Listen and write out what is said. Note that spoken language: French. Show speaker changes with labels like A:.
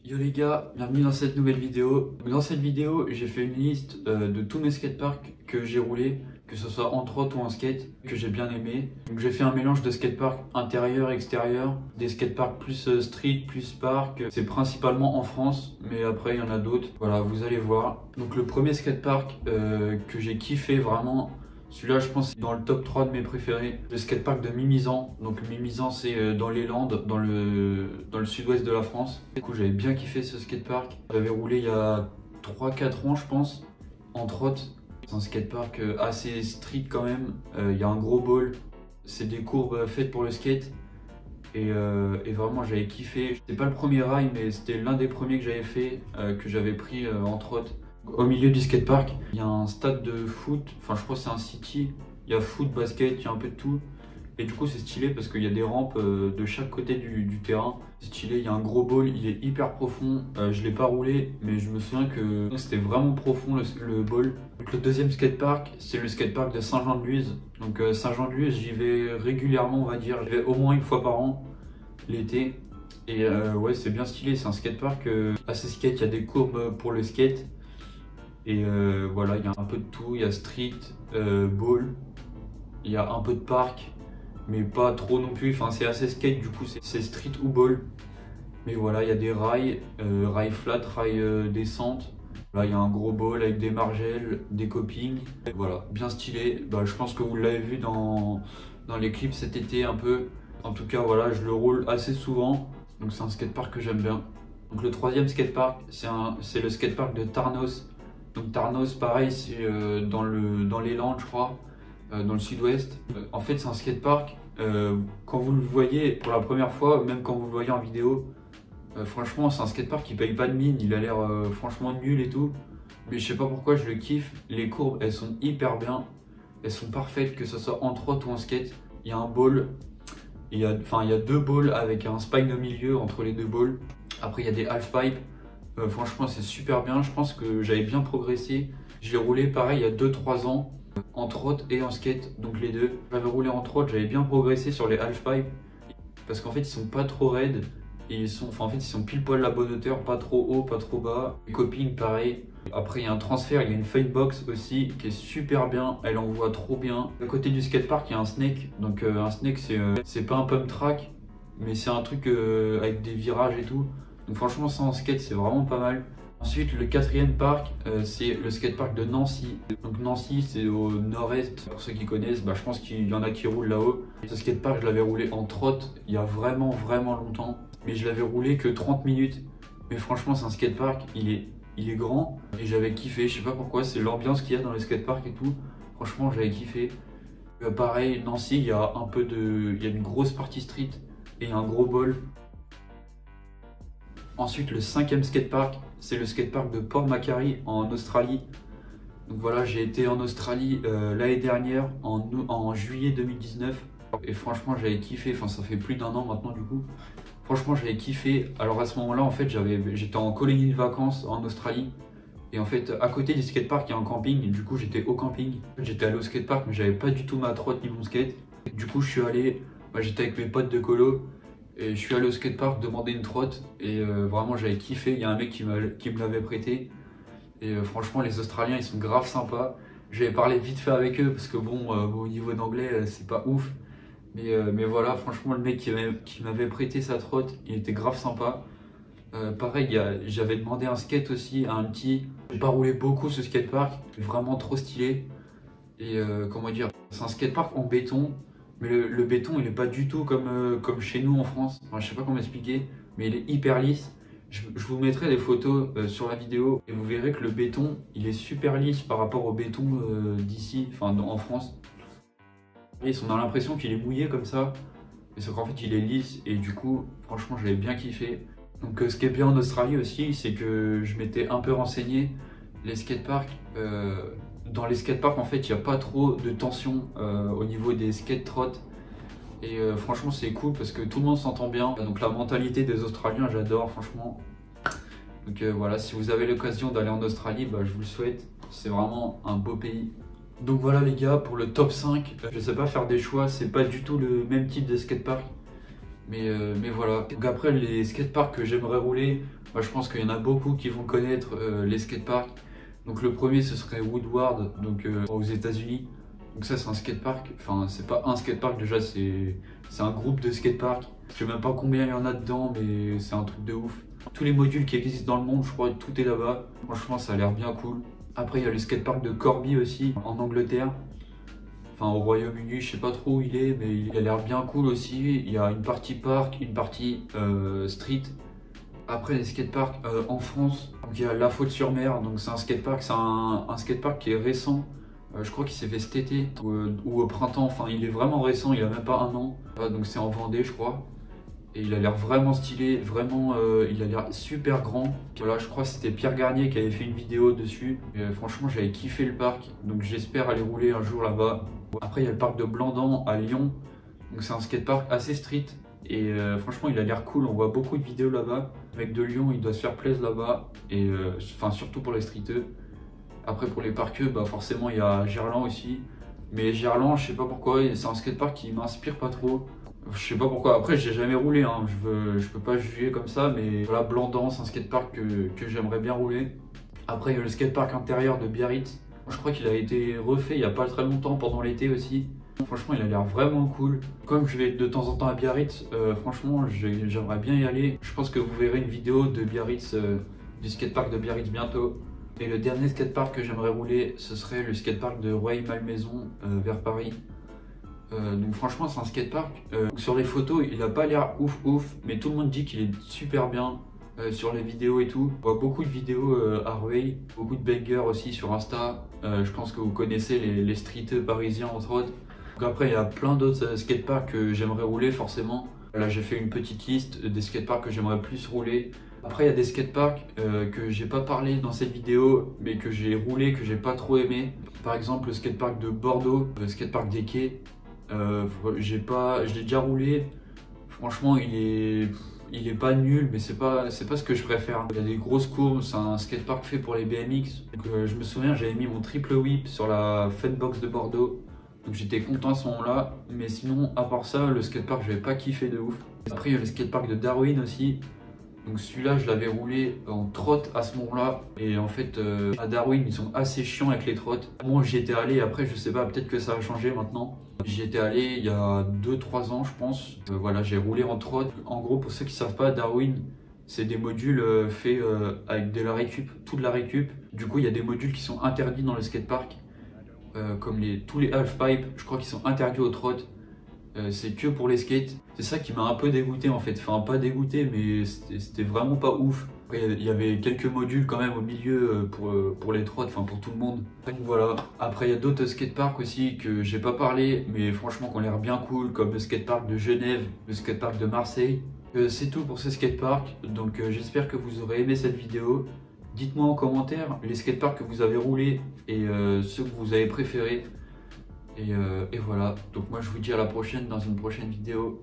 A: Yo les gars, bienvenue dans cette nouvelle vidéo. Dans cette vidéo, j'ai fait une liste de tous mes skateparks que j'ai roulé, que ce soit en trot ou en skate, que j'ai bien aimé. Donc j'ai fait un mélange de skatepark intérieur, extérieur, des skateparks plus street, plus park. C'est principalement en France, mais après il y en a d'autres. Voilà, vous allez voir. Donc le premier skatepark que j'ai kiffé vraiment, celui-là, je pense, c'est dans le top 3 de mes préférés. Le skatepark de Mimizan. Donc Mimizan, c'est dans les Landes, dans le sud-ouest de la France. Du coup, j'avais bien kiffé ce skatepark. J'avais roulé il y a 3-4 ans, je pense, en trot. C'est un skatepark assez street quand même. Il y a un gros ball. C'est des courbes faites pour le skate. Et vraiment, j'avais kiffé. C'était pas le premier rail, mais c'était l'un des premiers que j'avais fait, que j'avais pris en trot. Au milieu du skatepark, il y a un stade de foot, enfin je crois que c'est un city, il y a foot, basket, il y a un peu de tout. Et du coup c'est stylé parce qu'il y a des rampes de chaque côté du terrain. C'est stylé, il y a un gros ball, il est hyper profond. Je l'ai pas roulé, mais je me souviens que c'était vraiment profond le ball. Donc, le deuxième skatepark, c'est le skatepark de Saint-Jean-de-Luz. Donc Saint-Jean-de-Luz, j'y vais régulièrement, on va dire. J'y vais au moins une fois par an, l'été. Et ouais, c'est bien stylé, c'est un skatepark assez skate, il y a des courbes pour le skate. Et voilà, il y a un peu de tout, il y a street, ball, il y a un peu de parc, mais pas trop non plus, enfin c'est assez skate, du coup c'est street ou ball. Mais voilà, il y a des rails, rails flat, rails descente. Là, il y a un gros ball avec des margelles, des copings. Et voilà, bien stylé. Bah, je pense que vous l'avez vu dans les clips cet été un peu. En tout cas, voilà, je le roule assez souvent. Donc c'est un skatepark que j'aime bien. Donc le troisième skatepark, c'est le skatepark de Tarnos. Donc Tarnos, pareil, c'est dans les Landes, je crois, dans le sud-ouest. En fait, c'est un skatepark. Quand vous le voyez pour la première fois, même quand vous le voyez en vidéo, franchement, c'est un skatepark qui paye pas de mine. Il a l'air franchement nul et tout. Mais je sais pas pourquoi je le kiffe. Les courbes, elles sont hyper bien. Elles sont parfaites, que ce soit en trot ou en skate. Il y a un ball. Il y a deux balls avec un spine au milieu entre les deux balls. Après, il y a des half-pipe. Franchement, c'est super bien. Je pense que j'avais bien progressé. J'ai roulé pareil il y a 2-3 ans en trot et en skate, donc les deux. J'avais roulé en trot, j'avais bien progressé sur les half-pipe parce qu'en fait, ils sont pas trop raides. Et ils sont pile poil la bonne hauteur, pas trop haut, pas trop bas. Les copings, pareil. Après, il y a un transfert, il y a une fadebox aussi qui est super bien. Elle envoie trop bien. À côté du skatepark, il y a un snake. Donc, un snake, c'est pas un pump track, mais c'est un truc avec des virages et tout. Donc franchement, ça en skate, c'est vraiment pas mal. Ensuite, le quatrième parc, c'est le skatepark de Nancy. Donc Nancy, c'est au nord-est, pour ceux qui connaissent. Bah, je pense qu'il y en a qui roulent là-haut. Ce skatepark, je l'avais roulé en trot il y a vraiment, vraiment longtemps. Mais je l'avais roulé que 30 minutes. Mais franchement, c'est un skatepark, il est grand. Et j'avais kiffé, je sais pas pourquoi, c'est l'ambiance qu'il y a dans le skatepark et tout. Franchement, j'avais kiffé. Pareil, Nancy, il y a une grosse partie street et un gros ball. Ensuite, le cinquième skatepark, c'est le skatepark de Port Macquarie en Australie. Donc voilà, j'ai été en Australie l'année dernière, en juillet 2019. Et franchement, j'avais kiffé. Enfin, ça fait plus d'un an maintenant du coup. Franchement, j'avais kiffé. Alors à ce moment-là, en fait, j'étais en colonie de vacances en Australie. Et en fait, à côté du skatepark, il y a un camping. Et du coup, j'étais au camping. J'étais allé au skatepark, mais j'avais pas du tout ma trotte ni mon skate. Du coup, je suis allé. J'étais avec mes potes de colo. Et je suis allé au skatepark demander une trotte et vraiment j'avais kiffé, il y a un mec qui me l'avait prêté et franchement les Australiens ils sont grave sympas. J'avais parlé vite fait avec eux parce que bon au niveau d'anglais c'est pas ouf mais voilà franchement le mec qui m'avait prêté sa trotte il était grave sympa. Pareil j'avais demandé un skate aussi à un petit, j'ai pas roulé beaucoup ce skatepark, vraiment trop stylé et comment dire, c'est un skatepark en béton. Mais le béton, il est pas du tout comme chez nous en France. Enfin, je sais pas comment expliquer, mais il est hyper lisse. Je vous mettrai des photos sur la vidéo et vous verrez que le béton, il est super lisse par rapport au béton d'ici, enfin en France. Et on a l'impression qu'il est mouillé comme ça, mais c'est qu'en fait il est lisse et du coup, franchement, j'avais bien kiffé. Donc ce qui est bien en Australie aussi, c'est que je m'étais un peu renseigné. Les skateparks, dans les skateparks en fait il n'y a pas trop de tension au niveau des skate trottes et franchement c'est cool parce que tout le monde s'entend bien. Donc la mentalité des Australiens j'adore franchement. Donc voilà, si vous avez l'occasion d'aller en Australie, bah, je vous le souhaite, c'est vraiment un beau pays. Donc voilà les gars, pour le top 5, je sais pas faire des choix, c'est pas du tout le même type de skatepark. Mais voilà. Donc après les skateparks que j'aimerais rouler, Moi, je pense qu'il y en a beaucoup qui vont connaître les skateparks. Donc le premier ce serait Woodward, donc aux États-Unis. Donc ça c'est un skatepark, enfin c'est pas un skatepark déjà, c'est un groupe de skateparks. Je sais même pas combien il y en a dedans, mais c'est un truc de ouf. Tous les modules qui existent dans le monde, je crois que tout est là-bas. Franchement ça a l'air bien cool. Après il y a le skatepark de Corby aussi, en Angleterre. Enfin au Royaume-Uni, je sais pas trop où il est, mais il a l'air bien cool aussi. Il y a une partie park, une partie street. Après les skateparks en France, donc il y a La Faute-sur-Mer, donc c'est un skatepark, un skatepark qui est récent. Je crois qu'il s'est fait cet été ou au printemps, enfin il est vraiment récent, il a même pas un an. Donc c'est en Vendée je crois. Et il a l'air vraiment stylé, vraiment il a l'air super grand. Voilà, je crois que c'était Pierre Garnier qui avait fait une vidéo dessus. Et, franchement j'avais kiffé le parc, donc j'espère aller rouler un jour là-bas. Après il y a le parc de Blandan à Lyon, donc c'est un skatepark assez street. Et franchement il a l'air cool, on voit beaucoup de vidéos là-bas. Le mec de Lyon il doit se faire plaisir là-bas, et enfin surtout pour les streeteux. Après pour les parqueux, bah forcément il y a Gerland aussi. Mais Gerland, je sais pas pourquoi, c'est un skatepark qui m'inspire pas trop. Je sais pas pourquoi, après j'ai jamais roulé, hein. Je peux pas juger comme ça, mais voilà, Blandan c'est un skatepark que j'aimerais bien rouler. Après il y a le skatepark intérieur de Biarritz. Je crois qu'il a été refait il y a pas très longtemps pendant l'été aussi. Franchement il a l'air vraiment cool. Comme je vais de temps en temps à Biarritz, franchement j'aimerais bien y aller. Je pense que vous verrez une vidéo de Biarritz, du skatepark de Biarritz bientôt. Et le dernier skatepark que j'aimerais rouler, ce serait le skatepark de Rueil-Malmaison vers Paris. Donc franchement c'est un skatepark. Sur les photos il a pas l'air ouf, mais tout le monde dit qu'il est super bien. Sur les vidéos et tout, on voit beaucoup de vidéos à Rueil, beaucoup de bangers aussi sur Insta. Je pense que vous connaissez les streeteux parisiens entre autres. Donc après il y a plein d'autres skateparks que j'aimerais rouler forcément. Là j'ai fait une petite liste des skateparks que j'aimerais plus rouler. Après il y a des skateparks que j'ai pas parlé dans cette vidéo, mais que j'ai roulé, que j'ai pas trop aimé. Par exemple le skatepark de Bordeaux, le skatepark des Quais. Je l'ai déjà roulé. Franchement il est pas nul, mais c'est pas ce que je préfère. Il y a des grosses courbes, c'est un skatepark fait pour les BMX. Donc, je me souviens, j'avais mis mon triple whip sur la Funbox de Bordeaux. Donc j'étais content à ce moment-là. Mais sinon, à part ça, le skatepark, je n'avais pas kiffé de ouf. Après, il y a le skatepark de Darwin aussi. Donc celui-là, je l'avais roulé en trotte à ce moment-là. Et en fait, à Darwin, ils sont assez chiants avec les trottes. Moi, j'y étais allé, après, je sais pas, peut-être que ça a changé maintenant. J'y étais allé il y a 2-3 ans, je pense. Voilà, j'ai roulé en trotte. En gros, pour ceux qui savent pas, Darwin, c'est des modules faits avec de la récup, tout de la récup. Du coup, il y a des modules qui sont interdits dans le skatepark. Comme tous les half-pipe, je crois qu'ils sont interdits aux trottes. C'est que pour les skates. C'est ça qui m'a un peu dégoûté en fait. Enfin, pas dégoûté, mais c'était vraiment pas ouf. Après, il y avait quelques modules quand même au milieu pour les trottes, enfin pour tout le monde. Donc voilà. Après, il y a d'autres skateparks aussi que j'ai pas parlé, mais franchement qui ont l'air bien cool, comme le skatepark de Genève, le skatepark de Marseille. C'est tout pour ces skateparks. Donc j'espère que vous aurez aimé cette vidéo. Dites-moi en commentaire les skateparks que vous avez roulés et ceux que vous avez préférés. Et voilà, donc moi je vous dis à la prochaine dans une prochaine vidéo.